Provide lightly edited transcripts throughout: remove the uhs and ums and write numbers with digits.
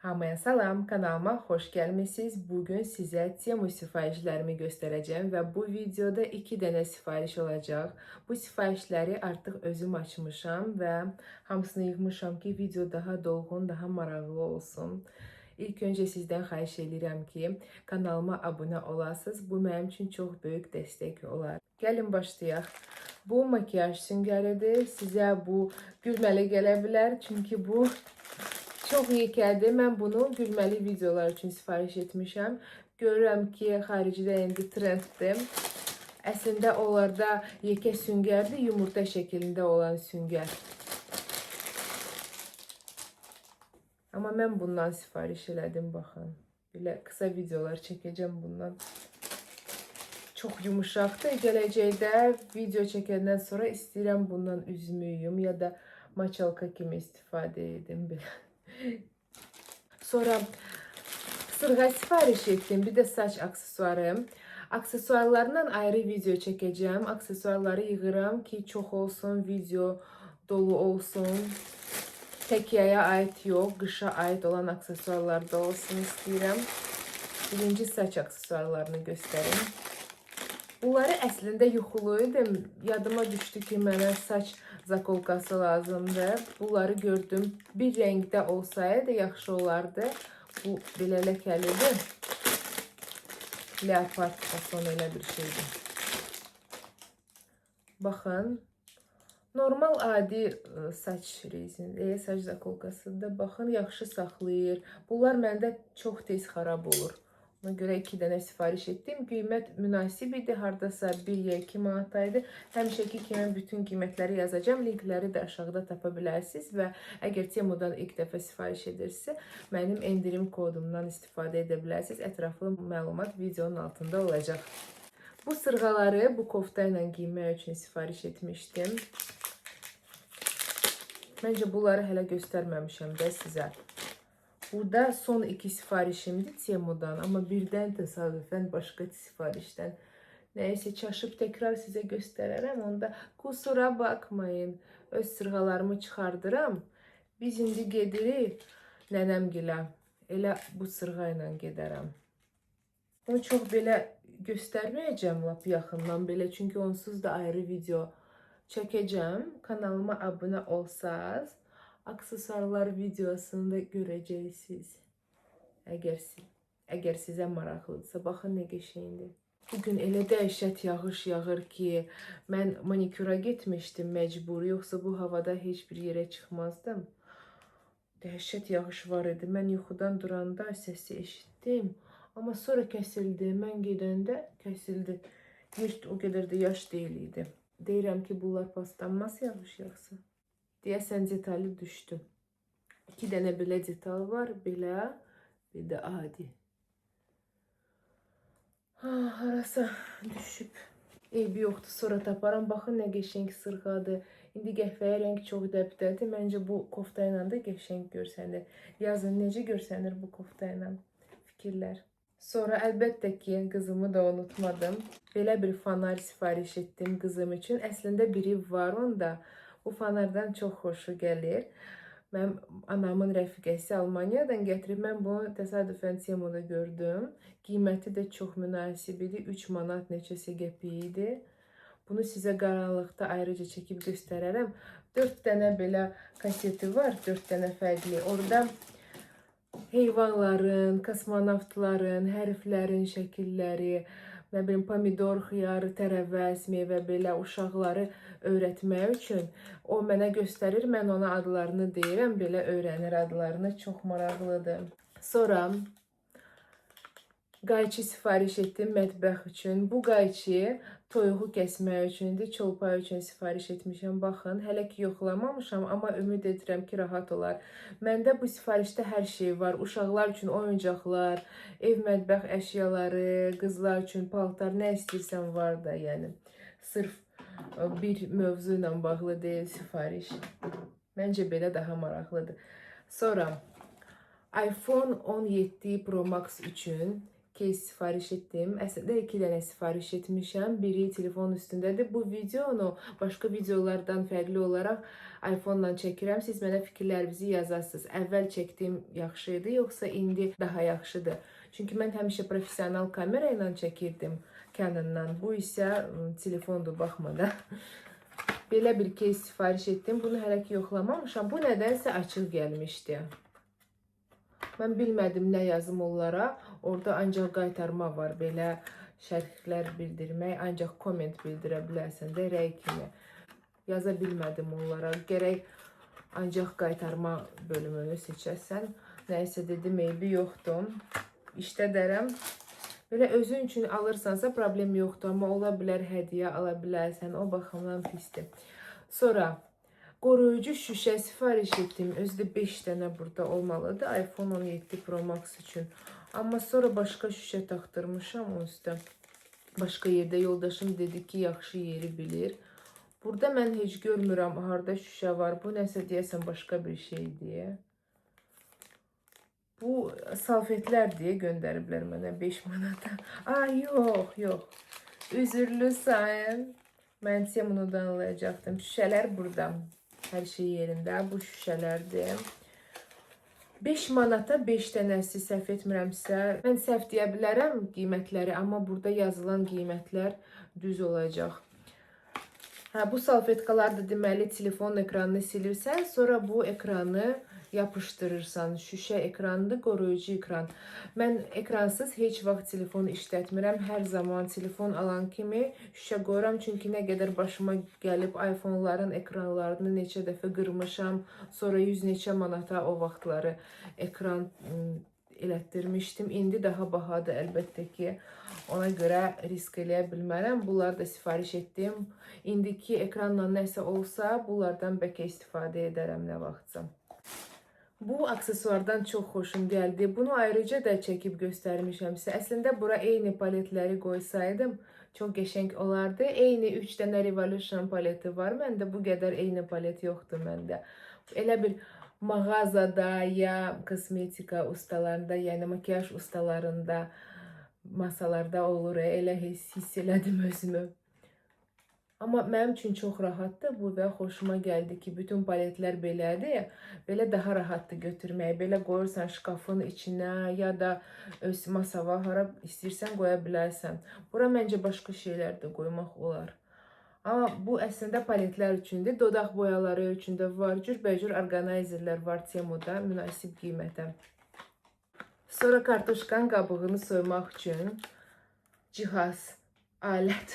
Hamıya salam, kanalıma xoş gəlmisiniz. Bugün sizə Temu sifarişlərimi göstərəcəm və bu videoda 2 dənə sifariş olacaq. Bu sifarişləri artıq özüm açmışam və hamısını yığmışam ki, video daha dolğun, daha maraqlı olsun. İlk öncə sizdən xahiş edirəm ki, kanalıma abunə olasınız. Bu mənim üçün çox böyük dəstək olar. Gəlin başlayaq. Bu makiyaj süngəridir. Sizə bu gülməli gələ bilər, çünki bu çox yekədir. Mən bunu gülməli videolar üçün sifariş etmişəm. Görürəm ki, xaricdə indi trenddir. Əslində onlarda yekə süngərdir, yumurta şəklində olan süngər. Amma mən bundan sifariş elədim, baxın. Belə qısa videolar çəkəcəm bundan. Çox yumuşaqdır. Gələcəkdə video çəkəndən sonra istəyirəm bundan üzümü yuyum ya da maçalka kimi istifadə edim belə. Sonra sırğa sifariş etdim. Bir də saç aksesuarı. Aksesuarlarından ayrı video çəkəcəm. Aksesuarları yığıram ki, çox olsun, video dolu olsun. Tək yaya aid yox, qışa aid olan aksesuarlar da olsun istəyirəm. Birinci saç aksesuarlarını göstərim. Bunları əslində yuxulu idim. Yadıma düşdü ki, mənə saç zakolkası lazımdır. Bunları gördüm. Bir rəngdə olsaydı yaxşı olardı. Bu belə ləkəlidir. Leopard fason elə bir şeydir. Baxın. Normal adi saç rezini, saç zakolkasıdır. Baxın, yaxşı saxlayır. Bunlar məndə çox tez xarab olur. Ona görə 2 dənə sifariş etdim. Qiymət münasib idi. Hardasa 1 ya 2 manataydı. Həmişəki kimi bütün qiymətləri yazacağım. Linkləri də aşağıda tapa bilərsiniz. Və əgər Temudan ilk dəfə sifariş edirsə, mənim endirim kodumdan istifadə edə bilərsiniz. Ətraflı məlumat videonun altında olacaq. Bu sırğaları bu kofta ilə giymək üçün sifariş etmişdim. Məncə bunları hələ göstərməmişəm də sizə. Burada son 2 sifarişimdir Temudan, amma birdən təsadüfən başqa sifarişdən nəyəsə çaşıb təkrar sizə göstərərəm. Onda kusura baxmayın, öz sırğalarımı çıxardıram. Biz indi gedirik nənəmgilə. Elə bu sırğa ilə gedərəm. Onu çox belə göstərməyəcəm lap yaxından belə, çünki onsuz da ayrı video çəkəcəm. Kanalıma abunə olsanız, aksesuarlar videosunu da görəcəksiniz. Əgər sizə maraqlıdırsa, baxın nə qəşəngdir. Bugün elə dəhşət yağış yağır ki, mən maniküra getmişdim məcbur, yoxsa bu havada heç bir yerə çıxmazdım. Dəhşət yağış var idi. Mən yuxudan duranda səsi eşitdim, amma sonra kəsildi. Mən gedəndə kəsildi. Heç o qədər də yaş deyil idi. Deyirəm ki, bunlar paslanmaz yağış yağsa. Deyəsən detali düşdü. 2 dənə belə detal var, belə, bir də adi. Harasa düşüb. Eybi yoxdur, sonra taparam. Baxın nə qəşəng sırğadır. İndi qəhvəyə rəng çox dəbdədir. Məncə bu kofta ilə də qəşəng görsənir. Yazın necə görsənir bu kofta ilə? Fikirlər. Sonra əlbəttə ki, qızımı da unutmadım. Belə bir fanar sifariş etdim qızım üçün. Əslində biri var onda. Bu fanardan çox xoşu gəlir. Mən anamın rəfiqəsi Almaniyadan gətirib. Mən bunu təsadüfən Temuda gördüm. Qiyməti də çox münasib idi. 3 manat neçəsə qəpiyi idi. Bunu sizə qaranlıqda ayrıca çəkib göstərərəm. 4 dənə belə kaseti var. 4 dənə fərqli. Orada heyvanların, kosmonavtların, hərflərin şəkilləri, nə bilim, pomidor, xiyar, tərəvəz, meyvə belə uşaqları öyrətmək üçün o mənə göstərir, mən ona adlarını deyirəm, belə öyrənir adlarını, çox maraqlıdır. Sonra qayçı sifariş etdim mətbəx üçün. Bu qayçı toyuğu kəsmək üçündür, çolpay üçün sifariş etmişəm. Baxın, hələ ki yoxlamamışam, amma ümid edirəm ki, rahat olar. Məndə bu sifarişdə hər şey var. Uşaqlar üçün oyuncaqlar, ev mətbəx əşyaları, qızlar üçün paltar, nə istəyirsən var da, yəni. Sırf bir mövzu ilə bağlı deyil sifariş. Məncə belə daha maraqlıdır. Sonra iPhone 17 Pro Max üçün case sifariş etdim. Əslində 2 dənə sifariş etmişəm. Biri telefon üstündədir. Bu videonu başqa videolardan fərqli olaraq iPhone-la çəkirəm. Siz mənə fikirlərinizi yazarsınız. Əvvəl çəkdiyim yaxşı idi, yoxsa indi daha yaxşıdır? Çünki mən həmişə professional kamera ilə çəkirdim Canon'dan. Bu isə telefondur, baxma da. Belə bir case sifariş etdim. Bunu hələ ki yoxlamamışam. Bu nədənsə açıq gəlmişdi. Mən bilmədim nə yazım onlara. Orada ancaq qaytarma var. Belə şərhlər bildirmək, ancaq komment bildirə bilərsən də rəy kimi. Yaza bilmədim onlara. Gərək ancaq qaytarma bölümünü seçəsən. Nəysə dedim, eybi yoxdur. İşlədərəm. Belə özün üçün alırsansa problem yoxdur. Amma ola bilər hədiyyə ala bilərsən. O baxımdan pisdir. Sonra qoruyucu şüşə sifariş etdim. Özdə 5 dənə burada olmalıdır. iPhone 17 Pro Max üçün. Amma sonra başqa şüşə taxtırmışam o üstə. Başqa yerdə yoldaşım dedi ki, yaxşı yeri bilir. Burada mən heç görmürəm harda şüşə var. Bu nəsə deyəsən başqa bir şeydir. Bu salfetlər deyə göndəriblər mənə 5 manata. Yox. Üzürlü sayın. Mən Temu'dan alacaqdım. Şüşələr burada. Hər şey yerində. Bu şüşələrdir. 5 manata 5 dənəsi səhv etmirəmsə. Mən səhv deyə bilərəm qiymətləri, amma burada yazılan qiymətlər düz olacaq. Bu salfetkalar da deməli telefon ekranını silirsən, sonra bu ekranı yapışdırırsan. Şüşə ekrandır, qoruyucu ekran. Mən ekransız heç vaxt telefon işlətmirəm. Hər zaman telefon alan kimi şüşə qoyuram. Çünki nə qədər başıma gəlib iPhone-ların ekranlarını neçə dəfə qırmışam. Sonra 100 neçə manata o vaxtları ekran elətdirmişdim. İndi daha bahadır əlbəttə ki. Ona görə risk eləyə bilmərəm. Bunları da sifariş etdim. İndiki ekranla nəsə olsa bunlardan bəlkə istifadə edərəm nə vaxtsa. Bu aksesuardan çox xoşum gəldi. Bunu ayrıca da çəkib göstərmişəmsə. Əslində bura eyni paletləri qoysaydım çox qəşəng olardı. Eyni 3 dənə Revolution paleti var. Məndə bu qədər eyni palet yoxdur məndə. Elə bir mağazada ya kosmetika ustalarında, yəni makyaj ustalarında, masalarda olur. Elə hiss elədim özümü. Amma mənim üçün çox rahatdır bu və xoşuma gəldi ki, bütün paletlər belədir. Belə daha rahatdır götürməyə. Belə qoyursan şkafın içinə ya da öz masava hara istəyirsən qoya bilərsən. Bura məncə başqa şeylər də qoymaq olar. Amma bu əslində paletlər üçündür. Dodaq boyaları üçün də var. Cürbəcür orqanayzerlər var Temu'da münasib qiymətə. Sonra kartuşkan qabığını soymaq üçün cihaz, alət,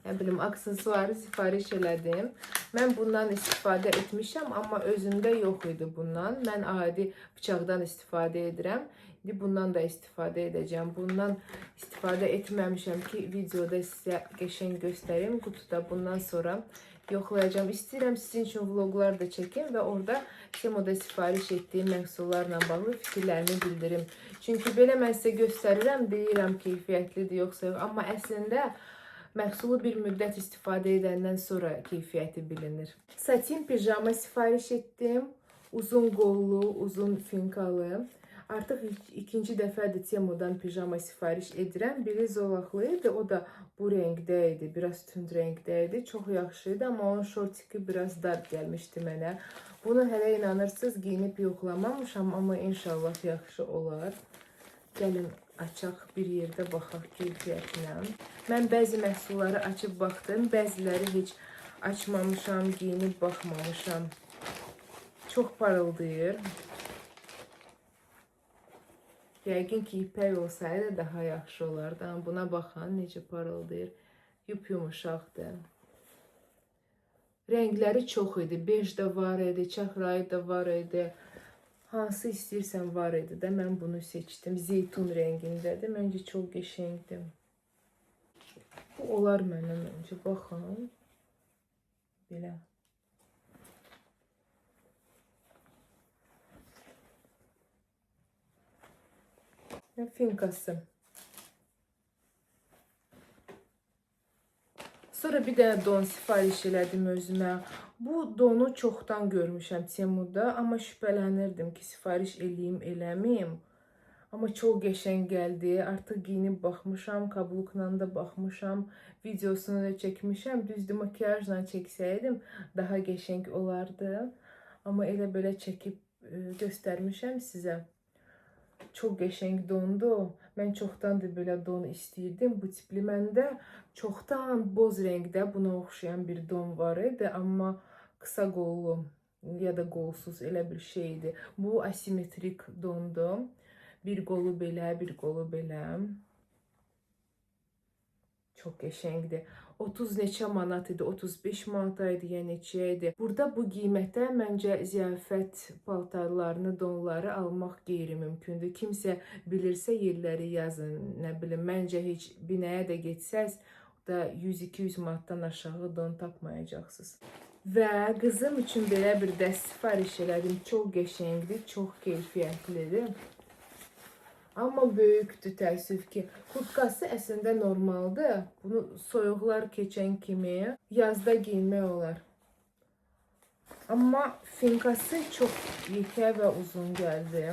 nə bilim, aksesuarı sifariş elədim. Mən bundan istifadə etmişəm, amma özündə yox idi bundan. Mən adi bıçaqdan istifadə edirəm. İndi bundan da istifadə edəcəm. Bundan istifadə etməmişəm ki, videoda sizə qəşəng göstərim. Qutuda bundan sonra yoxlayacağım. İstəyirəm sizin üçün vloqlar da çəkim və orada Temu'da sifariş etdiyim məhsullarla bağlı fikirlərimi bildirim. Çünki belə mən sizə göstərirəm, deyirəm keyfiyyətlidir yoxsa yox. Amma əslində məhsulu bir müddət istifadə edəndən sonra keyfiyyəti bilinir. Satin pijama sifariş etdim. Uzun qollu, uzun finkalı. Artıq ikinci dəfədir Temu'dan pijama sifariş edirəm. Biri zolaqlı idi, o da bu rəngdə idi, biraz tünd rəngdə idi. Çox yaxşı idi, amma onun şortiki biraz dar gəlmişdi mənə. Bunu hələ inanırsınız, giyinib yoxlamamışam, amma inşallah yaxşı olar. Gəlin açaq bir yerdə baxaq keyfiyyətinə. Mən bəzi məhsulları açıb baxdım, bəziləri heç açmamışam, giyinib baxmamışam. Çox parıldayır. Yəqin ki, ipək olsaydı daha yaxşı olardı. Amma buna baxan necə parıldayır. Yumuşaqdır. Rəngləri çox idi. Bej də var idi, çəhrayı da var idi. Hansı istəyirsən var idi də. Mən bunu seçdim. Zeytun rəngindədir. Məncə çox qəşəngdir. Bu olar mənə məncə. Baxın. Belə. Finkası. Sonra bir dənə don sifariş elədim özümə. Bu donu çoxdan görmüşəm Temu'da, amma şübhələnirdim ki, sifariş eləyim, eləməyim. Amma çox qəşəng gəldi. Artıq geyinib baxmışam, kablukla da baxmışam, videosunu da çəkmişəm. Düzdür, makyajla çəksəydim daha qəşəng olardı. Amma elə belə çəkib göstərmişəm sizə. Çox qəşəng dondu. Mən çoxdandır belə don istəyirdim. Bu tipli məndə çoxdan boz rəngdə buna oxşayan bir don var idi. Amma qısa qollu ya da qolsuz elə bir şeydi. Bu asimetrik dondu. Bir qolu belə, bir qolu belə. Çox qəşəngdir. 30 neçə manat idi, 35 manat idi, yəni neçə idi. Burada bu qiymətə məncə ziyafət paltarlarını, donları almaq qeyri-mümkündür. Kimsə bilirsə yerləri yazın, nə bilim, məncə heç binəyə də getsəz, da 100-200 manatdan aşağı don tapmayacaqsınız. Və qızım üçün belə bir dəst sifariş elədim. Çox qəşəngdir, çox keyfiyyətlidir. Amma böyükdür təəssüf ki. Kurtkası əslində normaldır. Bunu soyuqlar keçən kimi yazda giyinmək olar. Amma finkası çox yekə və uzun gəldi.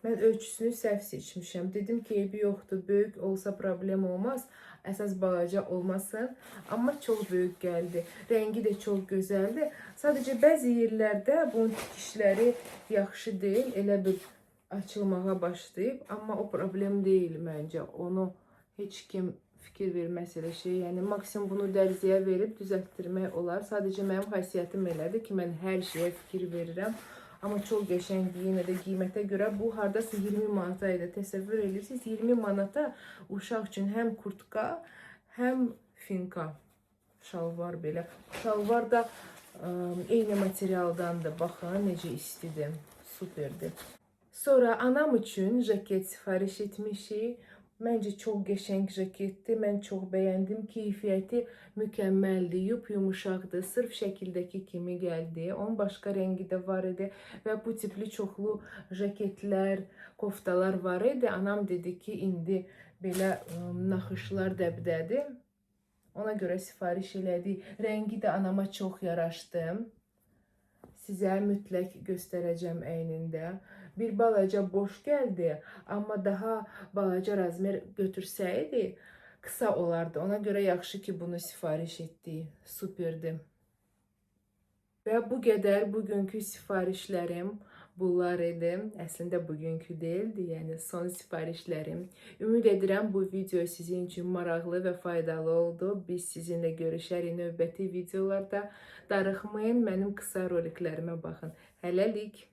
Mən ölçüsünü səhv seçmişəm. Dedim ki, eybi yoxdur, böyük olsa problem olmaz. Əsas balaca olmasın. Amma çox böyük gəldi. Rəngi də çox gözəldir. Sadəcə bəzi yerlərdə bunun tikişləri yaxşı deyil. Elə bir açılmağa başlayıb. Amma o problem deyil məncə. Onu heç kim fikir verməz elə şey. Yəni maksimum bunu dərziyə verib düzəltdirmək olar. Sadəcə mənim xasiyyətim elədir ki, mən hər şeyə fikir verirəm. Amma çox qəşəngdir. Yenə də qiymətə görə bu hardasa 20 manata idi. Təsəvvür edirsiniz, 20 manata uşaq üçün həm kurtka, həm finka şalvar belə. Şalvar da eyni materialdandır. Baxın necə istidir. Superdir. Sonra anam üçün jaket sifariş etmişik. Məncə çox qəşəng jaketdir. Mən çox bəyəndim. Keyfiyyəti mükəmməldir. Yumuşaqdır. Sırf şəkildəki kimi gəldi. Onun başqa rəngi də var idi. Və bu tipli çoxlu jaketlər, koftalar var idi. Anam dedi ki, indi belə naxışlar dəbdədir. Ona görə sifariş elədik. Rəngi də anama çox yaraşdı. Sizə mütləq göstərəcəm əynində. Bir balaca boş gəldi, amma daha balaca razmer götürsəydi qısa olardı. Ona görə yaxşı ki, bunu sifariş etdik. Superdir. Və bu qədər bugünkü sifarişlərim bunlar idi. Əslində bugünkü deyildi, yəni son sifarişlərim. Ümid edirəm bu video sizin üçün maraqlı və faydalı oldu. Biz sizinlə görüşərik növbəti videolarda. Darıxmayın, mənim qısa roliklərimə baxın. Hələlik.